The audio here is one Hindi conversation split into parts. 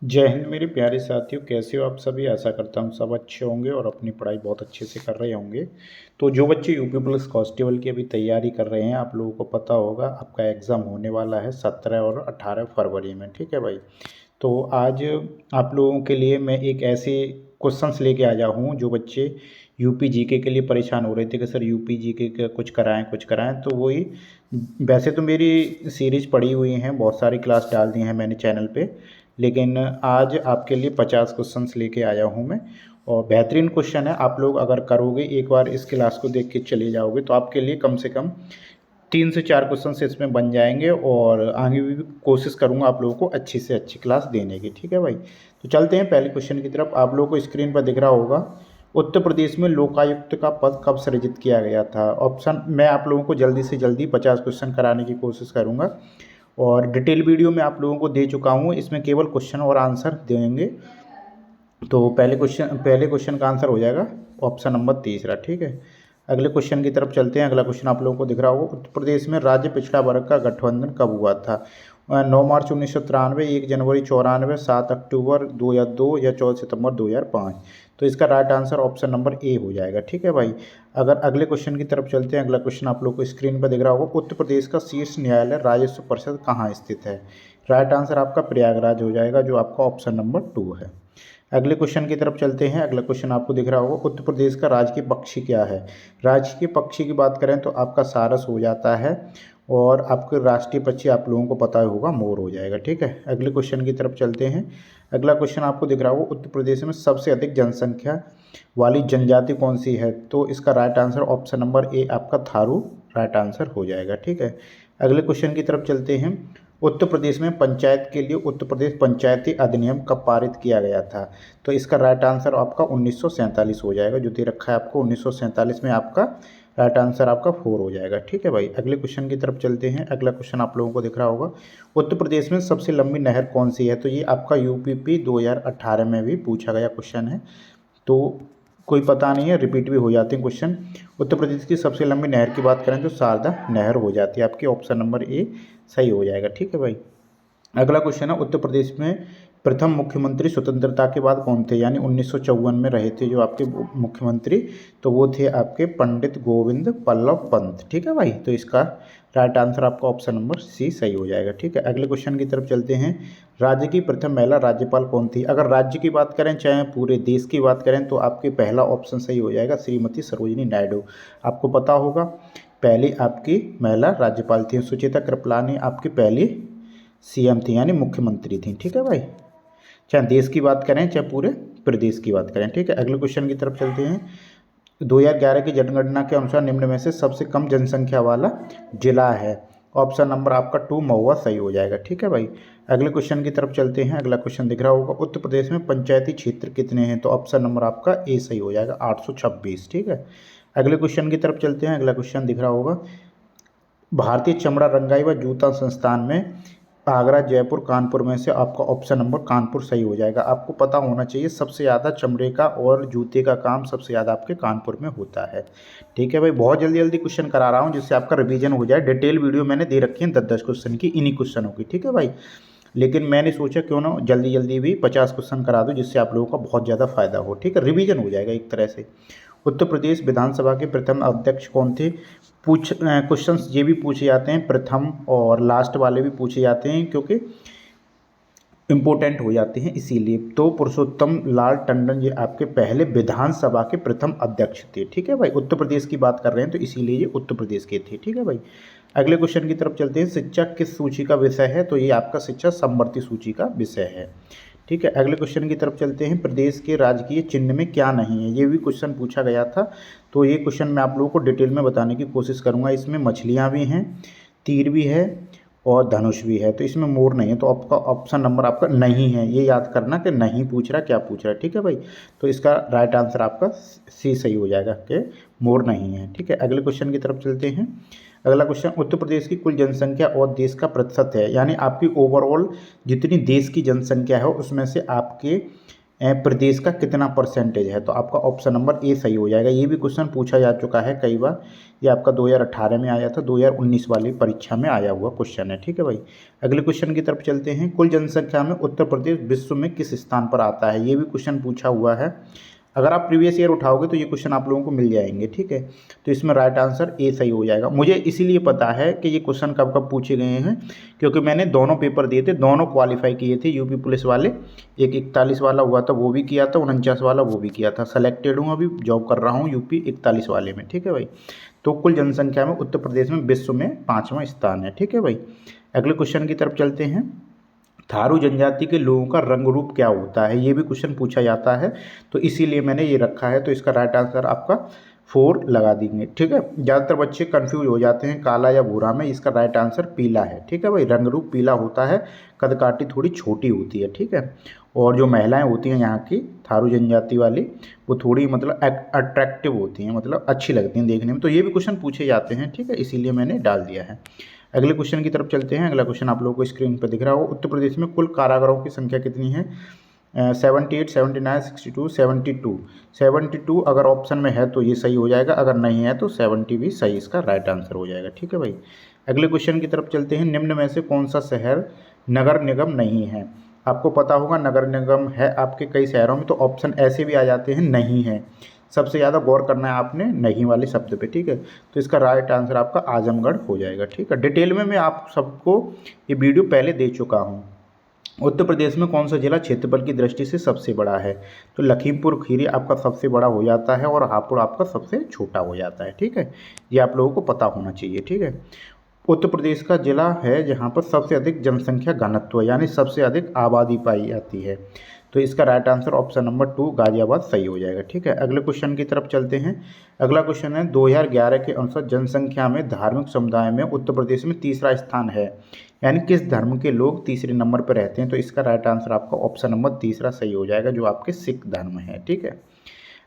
जय हिंद मेरे प्यारे साथियों, कैसे हो आप सभी। आशा करता हूँ सब अच्छे होंगे और अपनी पढ़ाई बहुत अच्छे से कर रहे होंगे। तो जो बच्चे यूपी पुलिस कांस्टेबल की अभी तैयारी कर रहे हैं, आप लोगों को पता होगा आपका एग्ज़ाम होने वाला है 17 और 18 फरवरी में। ठीक है भाई। तो आज आप लोगों के लिए मैं एक ऐसे क्वेश्चंस लेके आया हूँ जो बच्चे यूपी जीके के लिए परेशान हो रहे थे कि सर यूपी जीके का कुछ कराएं। तो वही, वैसे तो मेरी सीरीज पड़ी हुई हैं, बहुत सारी क्लास डाल दी हैं मैंने चैनल पे, लेकिन आज आपके लिए 50 क्वेश्चंस लेके आया हूँ मैं। और बेहतरीन क्वेश्चन है, आप लोग अगर करोगे, एक बार इस क्लास को देख के चले जाओगे तो आपके लिए कम से कम 3 से 4 क्वेश्चन इसमें बन जाएंगे। और आगे भी कोशिश करूंगा आप लोगों को अच्छी से अच्छी क्लास देने की। ठीक है भाई। तो चलते हैं पहले क्वेश्चन की तरफ। आप लोगों को स्क्रीन पर दिख रहा होगा, उत्तर प्रदेश में लोकायुक्त का पद कब सृजित किया गया था। ऑप्शन मैं आप लोगों को जल्दी से जल्दी 50 क्वेश्चन कराने की कोशिश करूंगा और डिटेल वीडियो में आप लोगों को दे चुका हूँ, इसमें केवल क्वेश्चन और आंसर देंगे। तो पहले क्वेश्चन का आंसर हो जाएगा ऑप्शन नंबर तीसरा। ठीक है। अगले क्वेश्चन की तरफ चलते हैं। अगला क्वेश्चन आप लोगों को दिख रहा होगा, उत्तर प्रदेश में राज्य पिछड़ा वर्ग का गठबंधन कब हुआ था। 9 मार्च 1993, 1 जनवरी 94, 7 अक्टूबर 2002 या 14 सितंबर 2005। तो इसका right answer option number A हो जाएगा। ठीक है भाई। अगर अगले क्वेश्चन की तरफ चलते हैं, अगला क्वेश्चन आप लोग को स्क्रीन पर दिख रहा होगा, उत्तर प्रदेश का शीर्ष न्यायालय राजस्व परिषद कहाँ स्थित है। राइट आंसर आपका प्रयागराज हो जाएगा, जो आपका ऑप्शन नंबर 2 है। अगले क्वेश्चन की तरफ चलते हैं। अगला क्वेश्चन आपको दिख रहा होगा, उत्तर प्रदेश का राजकीय पक्षी क्या है। राजकीय पक्षी की बात करें तो आपका सारस हो जाता है, और आपके राष्ट्रीय पक्षी आप लोगों को पता होगा मोर हो जाएगा। ठीक है। अगले क्वेश्चन की तरफ चलते हैं। अगला क्वेश्चन आपको दिख रहा होगा, उत्तर प्रदेश में सबसे अधिक जनसंख्या वाली जनजाति कौन सी है। तो इसका right answer option number A आपका थारू राइट आंसर हो जाएगा। ठीक है। अगले क्वेश्चन की तरफ चलते हैं। उत्तर प्रदेश में पंचायत के लिए उत्तर प्रदेश पंचायती अधिनियम कब पारित किया गया था। तो इसका राइट आंसर आपका 1947 हो जाएगा, जो दे रखा है आपको 1947 में आपका राइट आंसर आपका 4 हो जाएगा। ठीक है भाई। अगले क्वेश्चन की तरफ चलते हैं। अगला क्वेश्चन आप लोगों को दिख रहा होगा, उत्तर प्रदेश में सबसे लंबी नहर कौन सी है। तो ये आपका यूपीपी 2018 में भी पूछा गया क्वेश्चन है, तो कोई पता नहीं है, रिपीट भी हो जाते हैं क्वेश्चन। उत्तर प्रदेश की सबसे लंबी नहर की बात करें तो शारदा नहर हो जाती है, आपकी ऑप्शन नंबर ए सही हो जाएगा। ठीक है भाई। अगला क्वेश्चन है, उत्तर प्रदेश में प्रथम मुख्यमंत्री स्वतंत्रता के बाद कौन थे, यानी 1954 में रहे थे जो आपके मुख्यमंत्री, तो वो थे आपके पंडित गोविंद बल्लभ पंत। ठीक है भाई। तो इसका राइट आंसर आपका ऑप्शन नंबर सी सही हो जाएगा। ठीक है। अगले क्वेश्चन की तरफ चलते हैं। राज्य की प्रथम महिला राज्यपाल कौन थी। अगर राज्य की बात करें चाहे पूरे देश की बात करें तो आपके पहला ऑप्शन सही हो जाएगा, श्रीमती सरोजिनी नायडू। आपको पता होगा पहली आपकी महिला राज्यपाल थी। सुचेता कृपलानी आपकी पहली सीएम थी, यानी मुख्यमंत्री थी। ठीक है भाई। चाहे देश की बात करें चाहे पूरे प्रदेश की बात करें। ठीक है। अगले क्वेश्चन की तरफ चलते हैं। 2011 की जनगणना के अनुसार निम्न में से सबसे कम जनसंख्या वाला जिला है। ऑप्शन नंबर आपका 2 महुआ सही हो जाएगा। ठीक है भाई। अगले क्वेश्चन की तरफ चलते हैं। अगला क्वेश्चन दिख रहा होगा, उत्तर प्रदेश में पंचायती क्षेत्र कितने हैं। तो ऑप्शन नंबर आपका ए सही हो जाएगा, 826। ठीक है। अगले क्वेश्चन की तरफ चलते हैं। अगला क्वेश्चन दिख रहा होगा, भारतीय चमड़ा रंगाई व जूता संस्थान में आगरा जयपुर कानपुर में से आपका ऑप्शन नंबर कानपुर सही हो जाएगा। आपको पता होना चाहिए सबसे ज़्यादा चमड़े का और जूते का काम सबसे ज़्यादा आपके कानपुर में होता है। ठीक है भाई। बहुत जल्दी जल्दी क्वेश्चन करा रहा हूँ जिससे आपका रिवीजन हो जाए। डिटेल वीडियो मैंने दे रखी है 10-10 क्वेश्चन की, इन्हीं क्वेश्चनों की। ठीक है भाई। लेकिन मैंने सोचा क्यों ना जल्दी जल्दी भी 50 क्वेश्चन करा दूँ, जिससे आप लोगों का बहुत ज़्यादा फायदा हो। ठीक है। रिवीजन हो जाएगा एक तरह से। उत्तर प्रदेश विधानसभा के प्रथम अध्यक्ष कौन थे। क्वेश्चंस ये भी पूछे जाते हैं, प्रथम और लास्ट वाले भी पूछे जाते हैं क्योंकि इम्पोर्टेंट हो जाते हैं इसीलिए। तो पुरुषोत्तम लाल टंडन ये आपके पहले विधानसभा के प्रथम अध्यक्ष थे। ठीक है भाई। उत्तर प्रदेश की बात कर रहे हैं तो इसीलिए ये उत्तर प्रदेश के थे। ठीक है भाई। अगले क्वेश्चन की तरफ चलते हैं। शिक्षा किस सूची का विषय है। तो ये आपका शिक्षा समवर्ती सूची का विषय है। ठीक है। अगले क्वेश्चन की तरफ चलते हैं। प्रदेश के राजकीय चिन्ह में क्या नहीं है। ये भी क्वेश्चन पूछा गया था, तो ये क्वेश्चन मैं आप लोगों को डिटेल में बताने की कोशिश करूंगा। इसमें मछलियां भी हैं, तीर भी है और धनुष भी है, तो इसमें मोर नहीं है। तो आपका ऑप्शन नंबर आपका नहीं है, ये याद करना कि नहीं पूछ रहा क्या पूछ रहा है। ठीक है भाई। तो इसका राइट आंसर आपका सी सही हो जाएगा कि मोर नहीं है। ठीक है। अगले क्वेश्चन की तरफ चलते हैं। अगला क्वेश्चन, उत्तर प्रदेश की कुल जनसंख्या और देश का प्रतिशत है, यानी आपकी ओवरऑल जितनी देश की जनसंख्या है उसमें से आपके प्रदेश का कितना परसेंटेज है, तो आपका ऑप्शन नंबर ए सही हो जाएगा। ये भी क्वेश्चन पूछा जा चुका है कई बार, ये आपका 2018 में आया था, 2019 वाली परीक्षा में आया हुआ क्वेश्चन है। ठीक है भाई, अगले क्वेश्चन की तरफ चलते हैं। कुल जनसंख्या में उत्तर प्रदेश विश्व में किस स्थान पर आता है, ये भी क्वेश्चन पूछा हुआ है। अगर आप प्रीवियस ईयर उठाओगे तो ये क्वेश्चन आप लोगों को मिल जाएंगे। ठीक है, तो इसमें राइट आंसर ए सही हो जाएगा। मुझे इसीलिए पता है कि ये क्वेश्चन कब कब पूछे गए हैं, क्योंकि मैंने दोनों पेपर दिए थे, दोनों क्वालिफाई किए थे यूपी पुलिस वाले। एक 41 वाला हुआ था वो भी किया था, 49 वाला वो भी किया था। सेलेक्टेड हूँ, अभी जॉब कर रहा हूँ यूपी 41 वाले में। ठीक है भाई, तो कुल जनसंख्या में उत्तर प्रदेश में विश्व में 5वां स्थान है। ठीक है भाई, अगले क्वेश्चन की तरफ चलते हैं। थारू जनजाति के लोगों का रंग रूप क्या होता है, ये भी क्वेश्चन पूछा जाता है, तो इसीलिए मैंने ये रखा है। तो इसका राइट आंसर आपका 4 लगा देंगे। ठीक है, ज़्यादातर बच्चे कंफ्यूज हो जाते हैं काला या भूरा में, इसका राइट आंसर पीला है। ठीक है भाई, रंग रूप पीला होता है, कदकाठी थोड़ी छोटी होती है। ठीक है, और जो महिलाएं होती हैं यहाँ की थारू जनजाति वाली, वो थोड़ी मतलब अट्रैक्टिव होती हैं, मतलब अच्छी लगती हैं देखने में। तो ये भी क्वेश्चन पूछे जाते हैं। ठीक है, इसीलिए मैंने डाल दिया है। अगले क्वेश्चन की तरफ चलते हैं। अगला क्वेश्चन आप लोगों को स्क्रीन पर दिख रहा हो। उत्तर प्रदेश में कुल कारागारों की संख्या कितनी है? 78, 79, 62, 72। 72 अगर ऑप्शन में है तो ये सही हो जाएगा, अगर नहीं है तो 70 भी सही इसका राइट आंसर हो जाएगा। ठीक है भाई, अगले क्वेश्चन की तरफ चलते हैं। निम्न में से कौन सा शहर नगर निगम नहीं है? आपको पता होगा नगर निगम है आपके कई शहरों में, तो ऑप्शन ऐसे भी आ जाते हैं नहीं है। सबसे ज़्यादा गौर करना है आपने नहीं वाले शब्द पे। ठीक है, तो इसका राइट आंसर आपका आजमगढ़ हो जाएगा। ठीक है, डिटेल में मैं आप सबको ये वीडियो पहले दे चुका हूँ। उत्तर प्रदेश में कौन सा जिला क्षेत्रफल की दृष्टि से सबसे बड़ा है? तो लखीमपुर खीरी आपका सबसे बड़ा हो जाता है और हापुड़ आपका सबसे छोटा हो जाता है। ठीक है, ये आप लोगों को पता होना चाहिए। ठीक है, उत्तर प्रदेश का जिला है जहाँ पर सबसे अधिक जनसंख्या घनत्व यानी सबसे अधिक आबादी पाई जाती है, तो इसका right answer option number 2 Ghaziabad सही हो जाएगा। ठीक है, अगले क्वेश्चन की तरफ चलते हैं। अगला क्वेश्चन है 2011 के अनुसार जनसंख्या में धार्मिक समुदाय में उत्तर प्रदेश में तीसरा स्थान है, यानी किस धर्म के लोग तीसरे नंबर पर रहते हैं? तो इसका राइट आंसर आपका ऑप्शन नंबर तीसरा सही हो जाएगा, जो आपके सिख धर्म है। ठीक है,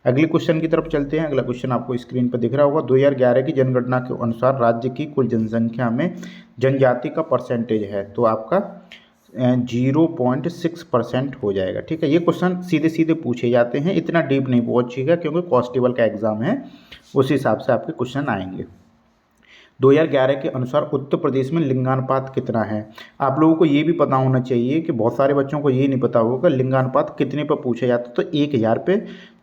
अगले क्वेश्चन की तरफ चलते हैं। अगला क्वेश्चन आपको स्क्रीन पर दिख रहा होगा। 2011 की जनगणना के अनुसार राज्य की कुल जनसंख्या में जनजाति का परसेंटेज है, तो आपका 0.6% हो जाएगा। ठीक है, ये क्वेश्चन सीधे सीधे पूछे जाते हैं, इतना डीप नहीं पहुंचेगा क्योंकि कांस्टेबल का एग्जाम है, उस हिसाब से आपके क्वेश्चन आएंगे। 2011 के अनुसार उत्तर प्रदेश में लिंगानुपात कितना है? आप लोगों को ये भी पता होना चाहिए कि बहुत सारे बच्चों को ये नहीं पता होगा लिंगानुपात कितने पर पूछा जाता है। तो 1000 पे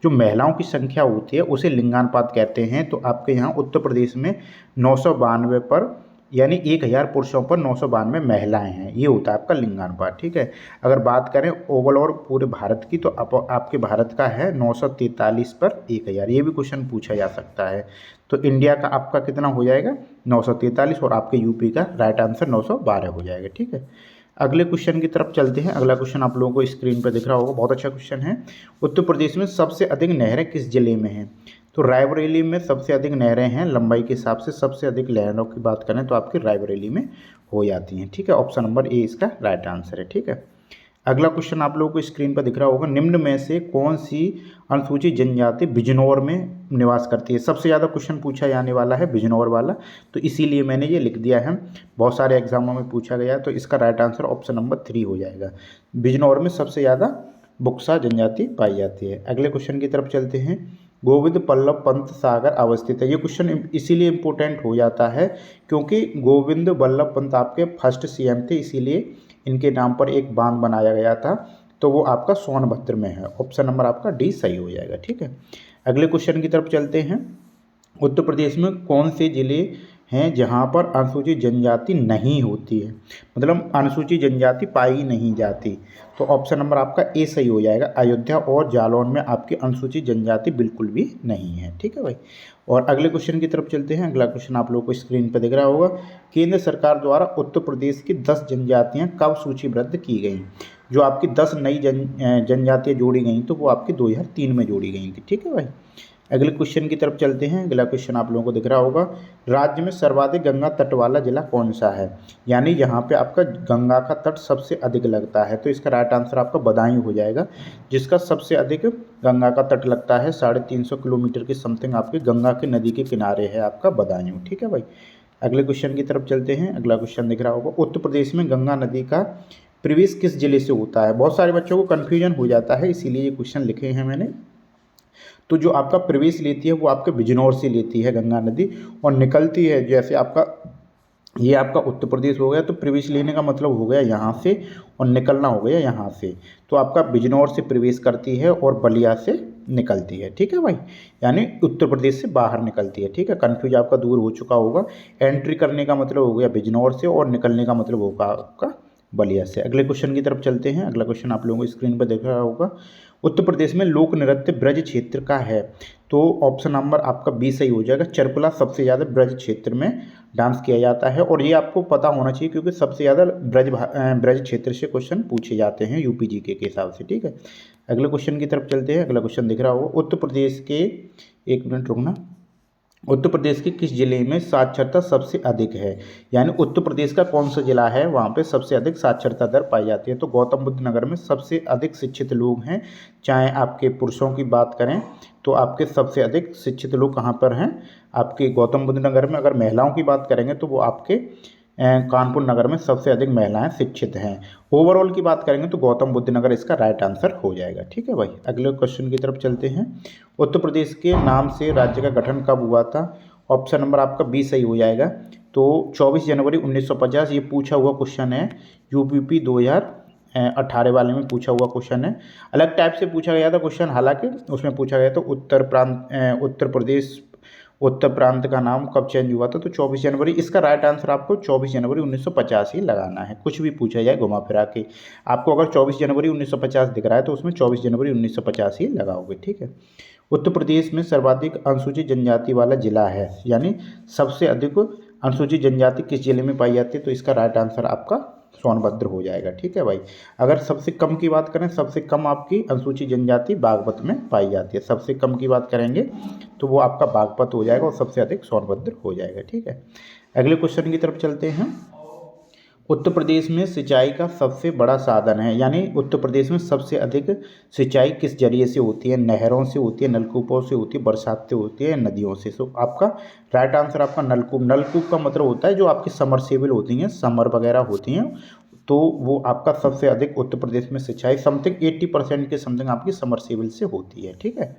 जो महिलाओं की संख्या होती है उसे लिंगानुपात कहते हैं। तो आपके यहाँ उत्तर प्रदेश में 992 पर, यानी 1000 पुरुषों पर 992 महिलाएं हैं, ये होता है आपका लिंगानुपात। ठीक है, अगर बात करें ओवल और पूरे भारत की, तो आपके भारत का है 943 पर 1000। ये भी क्वेश्चन पूछा जा सकता है। तो इंडिया का आपका कितना हो जाएगा? 943, और आपके यूपी का राइट आंसर 912 हो जाएगा। ठीक है, अगले क्वेश्चन की तरफ चलते हैं। अगला क्वेश्चन आप लोगों को स्क्रीन पर दिख रहा होगा, बहुत अच्छा क्वेश्चन है। उत्तर प्रदेश में सबसे अधिक नहरें किस जिले में हैं? तो रायबरेली में सबसे अधिक नहरें हैं, लंबाई के हिसाब से सबसे अधिक नहरों की बात करें तो आपकी रायबरेली में हो जाती हैं। ठीक है, ऑप्शन नंबर ए इसका राइट आंसर है। ठीक है, अगला क्वेश्चन आप लोगों को स्क्रीन पर दिख रहा होगा। निम्न में से कौन सी अनुसूचित जनजाति बिजनौर में निवास करती है? सबसे ज़्यादा क्वेश्चन पूछा जाने वाला है बिजनौर वाला, तो इसीलिए मैंने ये लिख दिया है, बहुत सारे एग्जामों में पूछा गया है। तो इसका राइट आंसर ऑप्शन नंबर 3 हो जाएगा। बिजनौर में सबसे ज़्यादा बुक्सा जनजाति पाई जाती है। अगले क्वेश्चन की तरफ चलते हैं। गोविंद बल्लभ पंत सागर अवस्थित है, ये क्वेश्चन इसीलिए इम्पोर्टेंट हो जाता है क्योंकि गोविंद बल्लभ पंत आपके फर्स्ट सीएम थे, इसीलिए इनके नाम पर एक बांध बनाया गया था, तो वो आपका सोनभद्र में है। ऑप्शन नंबर आपका डी सही हो जाएगा। ठीक है, अगले क्वेश्चन की तरफ चलते हैं। उत्तर प्रदेश में कौन से जिले हैं जहाँ पर अनुसूचित जनजाति नहीं होती है, मतलब अनुसूचित जनजाति पाई नहीं जाती? तो ऑप्शन नंबर आपका ए सही हो जाएगा। अयोध्या और जालौन में आपकी अनुसूचित जनजाति बिल्कुल भी नहीं है। ठीक है भाई, और अगले क्वेश्चन की तरफ चलते हैं। अगला क्वेश्चन आप लोगों को स्क्रीन पर दिख रहा होगा। केंद्र सरकार द्वारा उत्तर प्रदेश की 10 जनजातियाँ कब सूचीबद्ध की गई? जो आपकी 10 नई जनजातियाँ जोड़ी गई तो वो आपकी 2003 में जोड़ी गई थी। ठीक है भाई, अगले क्वेश्चन की तरफ चलते हैं। अगला क्वेश्चन आप लोगों को दिख रहा होगा। राज्य में सर्वाधिक गंगा तट वाला जिला कौन सा है? यानी यहाँ पे आपका गंगा का तट सबसे अधिक लगता है, तो इसका राइट आंसर आपका बदायूं हो जाएगा, जिसका सबसे अधिक गंगा का तट लगता है। 350 किलोमीटर की समथिंग आपके गंगा की नदी के किनारे है आपका बदायूं। ठीक है भाई, अगले क्वेश्चन की तरफ चलते हैं। अगला क्वेश्चन दिख रहा होगा। उत्तर प्रदेश में गंगा नदी का प्रवेश किस जिले से होता है। बहुत सारे बच्चों को कन्फ्यूजन हो जाता है, इसीलिए ये क्वेश्चन लिखे हैं मैंने। तो जो आपका प्रवेश लेती है वो आपके बिजनौर से लेती है गंगा नदी, और निकलती है, जैसे आपका ये आपका उत्तर प्रदेश हो गया, तो प्रवेश लेने का मतलब हो गया यहाँ से, और निकलना हो गया यहाँ से। तो आपका बिजनौर से प्रवेश करती है और बलिया से निकलती है, ठीक है भाई, यानी उत्तर प्रदेश से बाहर निकलती है, ठीक है। कन्फ्यूज आपका दूर हो चुका होगा। एंट्री करने का मतलब हो गया बिजनौर से, और निकलने का मतलब होगा आपका बलिया से। अगले क्वेश्चन की तरफ चलते हैं। अगला क्वेश्चन आप लोगों को स्क्रीन पर दिख रहा होगा। उत्तर प्रदेश में लोक नृत्य ब्रज क्षेत्र का है, तो ऑप्शन नंबर आपका बी सही हो जाएगा। चरकुला सबसे ज़्यादा ब्रज क्षेत्र में डांस किया जाता है, और ये आपको पता होना चाहिए क्योंकि सबसे ज़्यादा ब्रज क्षेत्र से क्वेश्चन पूछे जाते हैं यूपी जीके के हिसाब से, ठीक है। अगले क्वेश्चन की तरफ चलते हैं। अगला क्वेश्चन दिख रहा होगा। उत्तर प्रदेश के, एक मिनट रुकना, उत्तर प्रदेश के किस जिले में साक्षरता सबसे अधिक है, यानी उत्तर प्रदेश का कौन सा जिला है वहाँ पे सबसे अधिक साक्षरता दर पाई जाती है। तो गौतम बुद्ध नगर में सबसे अधिक शिक्षित लोग हैं। चाहे आपके पुरुषों की बात करें तो आपके सबसे अधिक शिक्षित लोग कहाँ पर हैं, आपके गौतम बुद्ध नगर में। अगर महिलाओं की बात करेंगे तो वो आपके कानपुर नगर में सबसे अधिक महिलाएं शिक्षित हैं। ओवरऑल की बात करेंगे तो गौतम बुद्ध नगर इसका राइट आंसर हो जाएगा, ठीक है भाई। अगले क्वेश्चन की तरफ चलते हैं। उत्तर प्रदेश के नाम से राज्य का गठन कब हुआ था। ऑप्शन नंबर आपका बी सही हो जाएगा। तो 24 जनवरी 1950, ये पूछा हुआ क्वेश्चन है, यूपीपी 2018 वाले में पूछा हुआ क्वेश्चन है। अलग टाइप से पूछा गया था क्वेश्चन, हालांकि उसमें पूछा गया था उत्तर प्रदेश उत्तर प्रांत का नाम कब चेंज हुआ था, तो 24 जनवरी। इसका राइट आंसर आपको 24 जनवरी 1950 ही लगाना है। कुछ भी पूछा जाए घुमा फिरा के, आपको अगर 24 जनवरी 1950 दिख रहा है तो उसमें 24 जनवरी 1950 ही लगाओगे, ठीक है। उत्तर प्रदेश में सर्वाधिक अनुसूचित जनजाति वाला जिला है, यानी सबसे अधिक अनुसूचित जनजाति किस जिले में पाई जाती है, तो इसका राइट आंसर आपका सोनभद्र हो जाएगा, ठीक है भाई। अगर सबसे कम की बात करें, सबसे कम आपकी अनुसूचित जनजाति बागपत में पाई जाती है। सबसे कम की बात करेंगे तो वो आपका बागपत हो जाएगा, और सबसे अधिक सोनभद्र हो जाएगा, ठीक है। अगले क्वेश्चन की तरफ चलते हैं। उत्तर प्रदेश में सिंचाई का सबसे बड़ा साधन है, यानी उत्तर प्रदेश में सबसे अधिक सिंचाई किस जरिए से होती है। नहरों से होती है, नलकूपों से होती है, बरसात से होती है, नदियों से। सो आपका राइट आंसर आपका नलकूप। नलकूप का मतलब होता है जो आपकी समरसेबल होती हैं, समर वगैरह होती हैं, तो वो आपका सबसे अधिक उत्तर प्रदेश में सिंचाई समथिंग 80% के समथिंग आपकी समरसेबल से होती है, ठीक है।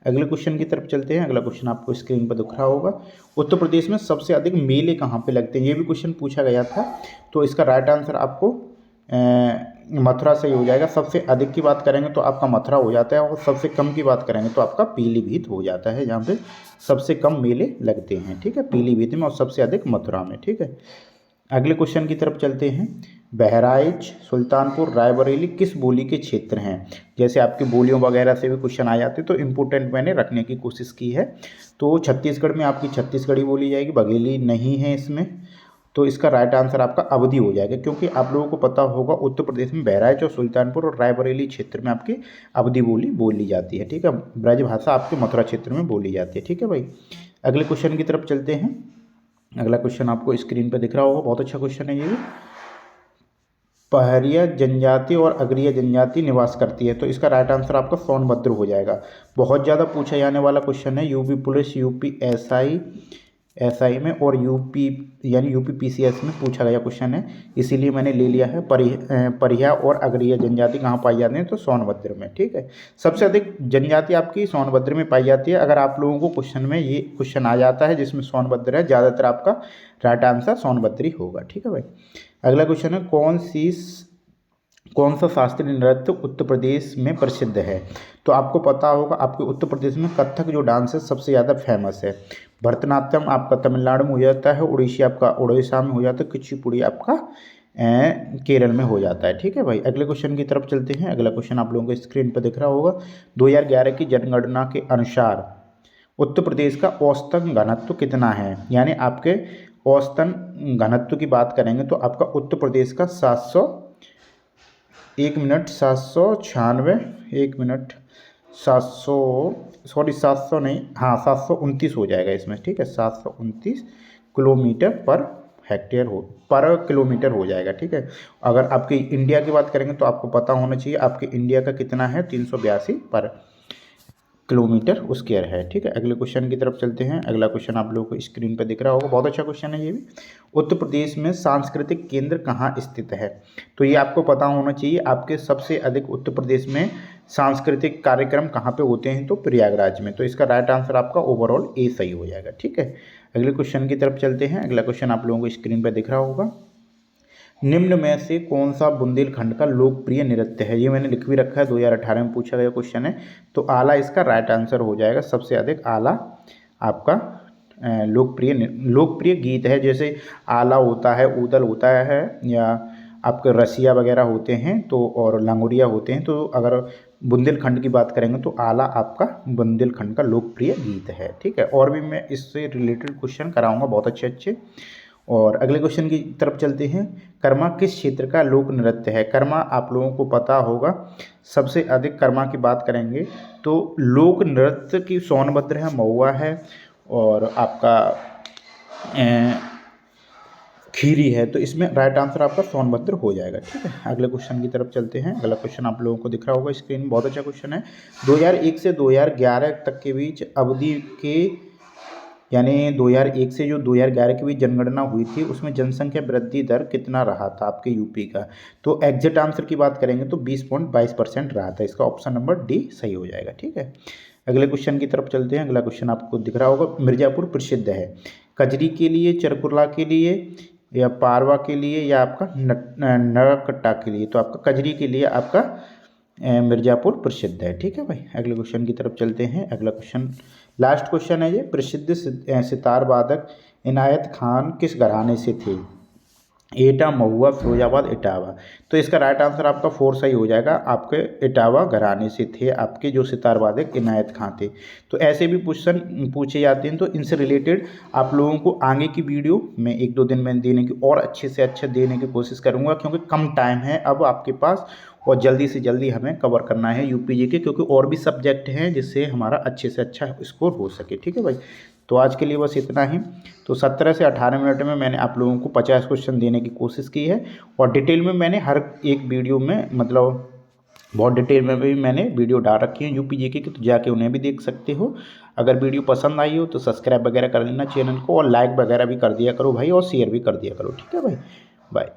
अगले क्वेश्चन की तरफ चलते हैं। अगला क्वेश्चन आपको स्क्रीन पर दिख रहा होगा। उत्तर प्रदेश में सबसे अधिक मेले कहाँ पे लगते हैं, ये भी क्वेश्चन पूछा गया था। तो इसका राइट आंसर आपको मथुरा से ही हो जाएगा। सबसे अधिक की बात करेंगे तो आपका मथुरा हो जाता है, और सबसे कम की बात करेंगे तो आपका पीलीभीत हो जाता है, जहाँ पे सबसे कम मेले लगते हैं, ठीक है, पीलीभीत में, और सबसे अधिक मथुरा में, ठीक है। अगले क्वेश्चन की तरफ चलते हैं। बहराइच, सुल्तानपुर, रायबरेली किस बोली के क्षेत्र हैं। जैसे आपकी बोलियों वगैरह से भी क्वेश्चन आ जाते हैं, तो इम्पोर्टेंट मैंने रखने की कोशिश की है। तो छत्तीसगढ़ में आपकी छत्तीसगढ़ी बोली जाएगी, बघेली नहीं है इसमें। तो इसका राइट आंसर आपका अवधी हो जाएगा, क्योंकि आप लोगों को पता होगा उत्तर प्रदेश में बहराइच और सुल्तानपुर और रायबरेली क्षेत्र में आपकी अवधी बोली बोली जाती है, ठीक है। ब्रज भाषा आपके मथुरा क्षेत्र में बोली जाती है, ठीक है भाई। अगले क्वेश्चन की तरफ चलते हैं। अगला क्वेश्चन आपको स्क्रीन पर दिख रहा होगा, बहुत अच्छा क्वेश्चन है ये भी। पहरिया जनजाति और अगरिया जनजाति निवास करती है, तो इसका राइट आंसर आपका सोनभद्र हो जाएगा। बहुत ज़्यादा पूछा जाने वाला क्वेश्चन है, यूपी पुलिस, यूपी एसआई में, और यूपी यानी यूपी पीसीएस में पूछा गया क्वेश्चन है, इसीलिए मैंने ले लिया है। परिया और अगरिया जनजाति कहाँ पाई जाती है, तो सोनभद्र में, ठीक है। सबसे अधिक जनजाति आपकी सोनभद्र में पाई जाती है। अगर आप लोगों को क्वेश्चन में ये क्वेश्चन आ जाता है जिसमें सोनभद्र है, ज़्यादातर आपका राइट आंसर सोनभद्र ही होगा, ठीक है भाई। अगला क्वेश्चन है, कौन सा शास्त्रीय नृत्य उत्तर प्रदेश में प्रसिद्ध है। तो आपको पता होगा आपके उत्तर प्रदेश में कथक जो डांस है सबसे ज़्यादा फेमस है। भरतनाट्यम आपका तमिलनाडु में हो जाता है, उड़ीसी आपका उड़ीसा में हो जाता है, कुचिपुड़ी आपका केरल में हो जाता है, ठीक है भाई। अगले क्वेश्चन की तरफ चलते हैं। अगला क्वेश्चन आप लोगों को स्क्रीन पर दिख रहा होगा। 2011 की जनगणना के अनुसार उत्तर प्रदेश का औसतन घनत्व कितना है, यानी आपके औसतन घनत्व की बात करेंगे तो आपका उत्तर प्रदेश का 729 हो जाएगा इसमें, ठीक है। 729 किलोमीटर पर किलोमीटर हो जाएगा, ठीक है। अगर आपकी इंडिया की बात करेंगे तो आपको पता होना चाहिए आपके इंडिया का कितना है, 382 पर किलोमीटर स्क्वायर है। ठीक है, अगले क्वेश्चन की तरफ चलते हैं। अगला क्वेश्चन आप लोगों को स्क्रीन पर दिख रहा होगा, बहुत अच्छा क्वेश्चन है ये भी। उत्तर प्रदेश में सांस्कृतिक केंद्र कहाँ स्थित है? तो ये आपको पता होना चाहिए। आपके सबसे अधिक उत्तर प्रदेश में सांस्कृतिक कार्यक्रम कहाँ पे होते हैं? तो प्रयागराज में। तो इसका राइट आंसर आपका ओवरऑल ए सही हो जाएगा। ठीक है, अगले क्वेश्चन की तरफ चलते हैं। अगला क्वेश्चन आप लोगों को स्क्रीन पर दिख रहा होगा, निम्न में से कौन सा बुंदेलखंड का लोकप्रिय नृत्य है? ये मैंने लिख भी रखा है, 2018 में पूछा गया क्वेश्चन है। तो आला इसका राइट आंसर हो जाएगा। सबसे अधिक आला आपका लोकप्रिय गीत है। जैसे आला होता है, ऊदल होता है, या आपके रसिया वगैरह होते हैं तो, और लांगुरिया होते हैं। तो अगर बुंदेलखंड की बात करेंगे तो आला आपका बुंदेलखंड का लोकप्रिय गीत है। ठीक है, और भी मैं इससे रिलेटेड क्वेश्चन कराऊंगा बहुत अच्छे अच्छे। और अगले क्वेश्चन की तरफ चलते हैं। कर्मा किस क्षेत्र का लोक नृत्य है? कर्मा आप लोगों को पता होगा, सबसे अधिक कर्मा की बात करेंगे तो लोक नृत्य की सोनभद्र है, महुआ है, और आपका खीरी है। तो इसमें राइट आंसर आपका सोनभद्र हो जाएगा। ठीक है, अगले क्वेश्चन की तरफ चलते हैं। अगला क्वेश्चन आप लोगों को दिख रहा होगा स्क्रीन में, बहुत अच्छा क्वेश्चन है। 2001 से 2011 तक के बीच अवधि के, यानी 2001 से जो 2011 के बीच जनगणना हुई थी, उसमें जनसंख्या वृद्धि दर कितना रहा था आपके यूपी का? तो एग्जैक्ट आंसर की बात करेंगे तो 20.22% रहा था। इसका ऑप्शन नंबर डी सही हो जाएगा। ठीक है, अगले क्वेश्चन की तरफ चलते हैं। अगला क्वेश्चन आपको दिख रहा होगा, मिर्ज़ापुर प्रसिद्ध है कजरी के लिए, चरकुला के लिए, या पारवा के लिए, या आपका नरकट्टा के लिए? तो आपका कजरी के लिए आपका मिर्ज़ापुर प्रसिद्ध है। ठीक है भाई, अगले क्वेश्चन की तरफ चलते हैं। अगला क्वेश्चन लास्ट क्वेश्चन है ये, प्रसिद्ध सितार वादक इनायत खान किस घराने से थे? एटा, महुआ, फिरोजाबाद, इटावा? तो इसका राइट आंसर आपका 4 सही हो जाएगा। आपके इटावा घराने से थे आपके जो सितार वादक इनायत खान थे। तो ऐसे भी क्वेश्चन पूछे जाते हैं, तो इनसे रिलेटेड आप लोगों को आगे की वीडियो में 1-2 दिन में देने की, और अच्छे से अच्छा देने की कोशिश करूँगा, क्योंकि कम टाइम है अब आपके पास, और जल्दी से जल्दी हमें कवर करना है यूपी जीके, क्योंकि और भी सब्जेक्ट हैं जिससे हमारा अच्छे से अच्छा स्कोर हो सके। ठीक है भाई, तो आज के लिए बस इतना ही। तो 17 से 18 मिनट में मैंने आप लोगों को 50 क्वेश्चन देने की कोशिश की है, और डिटेल में मैंने हर एक वीडियो में, मतलब बहुत डिटेल में भी मैंने वीडियो डाल रखी है यूपी जीके की, तो जाके उन्हें भी देख सकते हो। अगर वीडियो पसंद आई हो तो सब्सक्राइब वगैरह कर लेना चैनल को, और लाइक वगैरह भी कर दिया करो भाई, और शेयर भी कर दिया करो। ठीक है भाई, बाय।